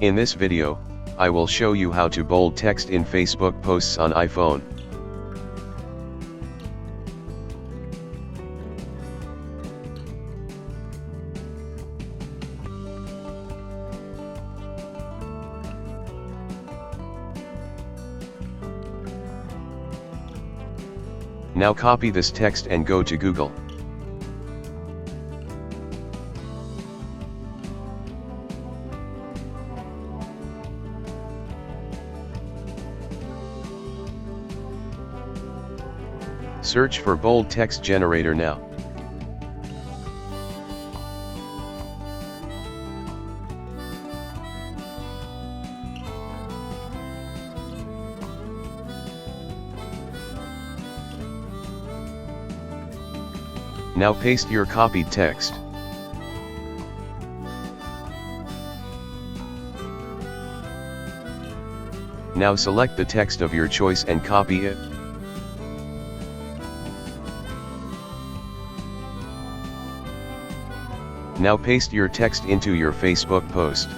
In this video, I will show you how to bold text in Facebook posts on iPhone. Now copy this text and go to Google. Search for bold text generator now. Now paste your copied text. Now select the text of your choice and copy it. Now paste your text into your Facebook post.